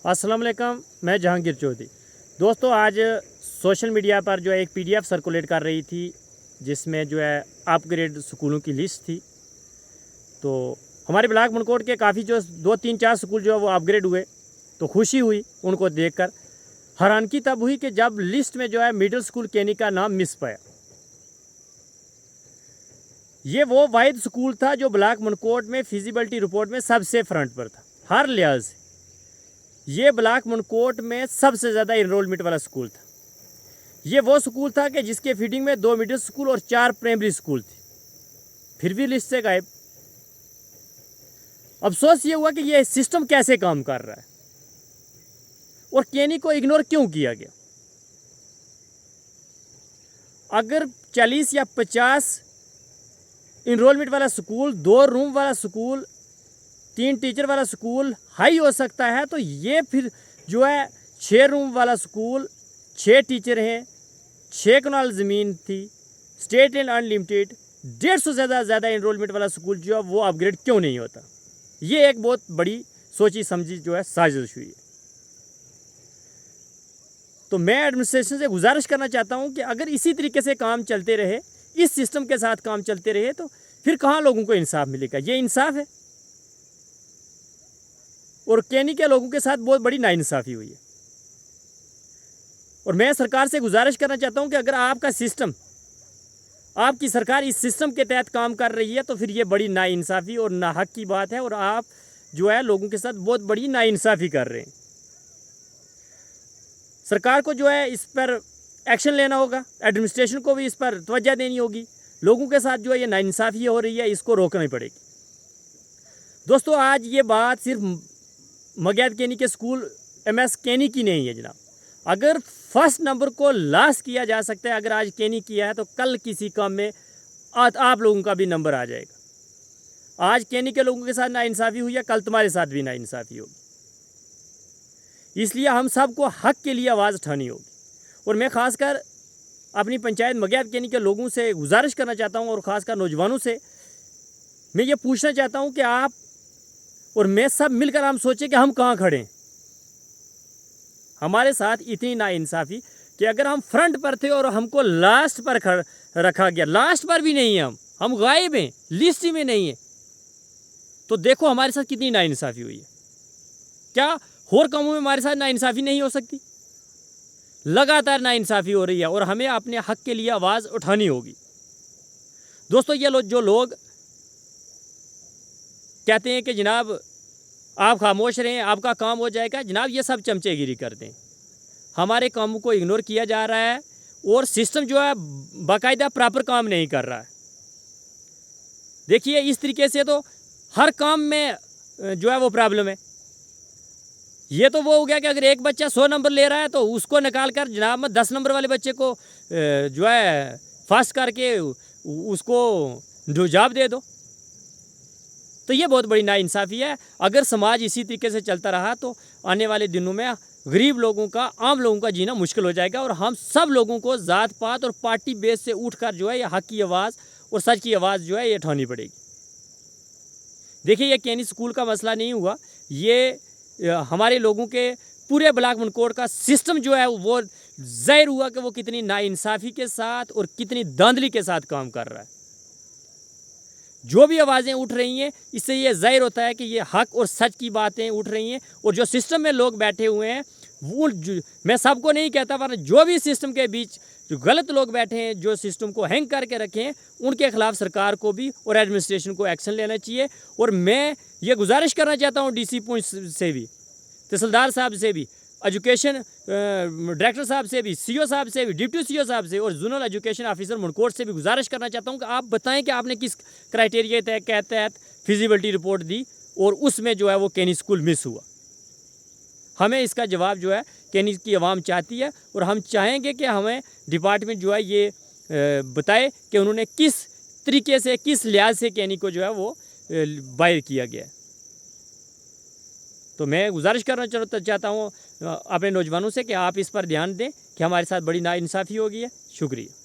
अस्सलाम वालेकुम, मैं जहांगीर चौधरी। दोस्तों, आज सोशल मीडिया पर जो है एक पीडीएफ सर्कुलेट कर रही थी जिसमें जो है अपग्रेड स्कूलों की लिस्ट थी। तो हमारे ब्लॉक मनकोट के काफ़ी जो 2-3-4 स्कूल जो है वो अपग्रेड हुए, तो खुशी हुई उनको देखकर। हैरानगी तब हुई कि जब लिस्ट में जो है मिडिल स्कूल केनी का नाम मिस पाया। ये वो वाहिद स्कूल था जो ब्लॉक मनकोट में फिजिबिलिटी रिपोर्ट में सबसे फ्रंट पर था हर लिहाज से। ये ब्लॉक मनकोट में सबसे ज़्यादा इनरोलमेंट वाला स्कूल था। ये वो स्कूल था कि जिसके फीडिंग में 2 मिडिल स्कूल और 4 प्राइमरी स्कूल थे, फिर भी लिस्ट से गायब। अफसोस ये हुआ कि ये सिस्टम कैसे काम कर रहा है और केनी को इग्नोर क्यों किया गया। अगर 40 या 50 इनरोलमेंट वाला स्कूल, 2 रूम वाला स्कूल, 3 टीचर वाला स्कूल हाई हो सकता है, तो ये फिर जो है 6 रूम वाला स्कूल, 6 टीचर हैं, 6 कनाल ज़मीन थी, स्टेट एंड अनलिमिटेड, 150 से ज़्यादा इनरोलमेंट वाला स्कूल जो है वो अपग्रेड क्यों नहीं होता। ये एक बहुत बड़ी सोची समझी जो है साजिश हुई है। तो मैं एडमिनिस्ट्रेशन से गुजारिश करना चाहता हूँ कि अगर इसी तरीके से काम चलते रहे, इस सिस्टम के साथ काम चलते रहे, तो फिर कहाँ लोगों को इंसाफ मिलेगा। ये इंसाफ है और केनी के लोगों के साथ बहुत बड़ी नाइंसाफ़ी हुई है। और मैं सरकार से गुजारिश करना चाहता हूं कि अगर आपका सिस्टम, आपकी सरकार इस सिस्टम के तहत काम कर रही है, तो फिर ये बड़ी नाइंसाफ़ी और नाहक की बात है और आप जो है लोगों के साथ बहुत बड़ी नाइंसाफ़ी कर रहे हैं। सरकार को जो है इस पर एक्शन लेना होगा, एडमिनिस्ट्रेशन को भी इस पर तवज्जो देनी होगी। लोगों के साथ जो है ये नाइंसाफ़ी हो रही है, इसको रोकनी पड़ेगी। दोस्तों, आज ये बात सिर्फ मगैद केनी के स्कूल MS केनी की नहीं है जनाब। अगर फर्स्ट नंबर को लास्ट किया जा सकता है, अगर आज केनी किया है, तो कल किसी काम में आप लोगों का भी नंबर आ जाएगा। आज केनी के लोगों के साथ नाइंसाफ़ी हुई है, कल तुम्हारे साथ भी नाइंसाफ़ी होगी। इसलिए हम सबको हक के लिए आवाज़ उठानी होगी। और मैं ख़ासकर अपनी पंचायत मगैद केनी के लोगों से गुजारिश करना चाहता हूँ और ख़ासकर नौजवानों से मैं ये पूछना चाहता हूँ कि आप और मैं सब मिलकर हम सोचें कि हम कहाँ खड़े हैं। हमारे साथ इतनी नाइंसाफ़ी कि अगर हम फ्रंट पर थे और हमको लास्ट पर रखा गया, लास्ट पर भी नहीं है, हम गायब हैं, लिस्ट ही में नहीं है, तो देखो हमारे साथ कितनी नाइंसाफ़ी हुई है। क्या और कामों में हमारे साथ नाइंसाफ़ी नहीं हो सकती? लगातार नाइंसाफ़ी हो रही है और हमें अपने हक के लिए आवाज़ उठानी होगी। दोस्तों, ये जो लोग कहते हैं कि जनाब आप खामोश रहें, आपका काम हो जाएगा, जनाब ये सब चमचेगिरी करते हैं। हमारे कामों को इग्नोर किया जा रहा है और सिस्टम जो है बाकायदा प्रॉपर काम नहीं कर रहा है। देखिए, इस तरीके से तो हर काम में जो है वो प्रॉब्लम है। ये तो वो हो गया कि अगर एक बच्चा 100 नंबर ले रहा है तो उसको निकाल कर जनाब 10 नंबर वाले बच्चे को जो है फर्स्ट करके उसको जॉब दे दो। तो ये बहुत बड़ी नाइंसाफ़ी है। अगर समाज इसी तरीके से चलता रहा तो आने वाले दिनों में गरीब लोगों का, आम लोगों का जीना मुश्किल हो जाएगा और हम सब लोगों को ज़ात पात और पार्टी बेस से उठकर जो है ये हक की आवाज़ और सच की आवाज़ जो है ये उठानी पड़ेगी। देखिए, ये केनी स्कूल का मसला नहीं हुआ, ये हमारे लोगों के पूरे ब्लॉक मनकोट का सिस्टम जो है वो ज़ाहिर हुआ कि वो कितनी नाइंसाफ़ी के साथ और कितनी धांधली के साथ काम कर रहा है। जो भी आवाज़ें उठ रही हैं, इससे ये ज़ाहिर होता है कि ये हक और सच की बातें उठ रही हैं। और जो सिस्टम में लोग बैठे हुए हैं, वो मैं सबको नहीं कहता, पर जो भी सिस्टम के बीच जो गलत लोग बैठे हैं, जो सिस्टम को हैंग करके रखे हैं, उनके खिलाफ सरकार को भी और एडमिनिस्ट्रेशन को एक्शन लेना चाहिए। और मैं ये गुजारिश करना चाहता हूँ DC पुंछ से भी, तहसीलदार साहब से भी, एजुकेशन डायरेक्टर साहब से भी, CO साहब से भी, डिप्टी CO साहब से और जोनल एजुकेशन ऑफिसर मनकोट से भी गुजारिश करना चाहता हूं कि आप बताएं कि आपने किस क्राइटेरिया के तहत फिजिबिलिटी रिपोर्ट दी और उसमें जो है वो केनी स्कूल मिस हुआ। हमें इसका जवाब जो है केनी की आवाम चाहती है और हम चाहेंगे कि हमें डिपार्टमेंट जो है ये बताए कि उन्होंने किस तरीके से, किस लिहाज से केनी को जो है वो बाहर किया गया है। तो मैं गुजारिश करना चाहता हूँ अपने नौजवानों से कि आप इस पर ध्यान दें कि हमारे साथ बड़ी नाइंसाफ़ी हो गई है। शुक्रिया।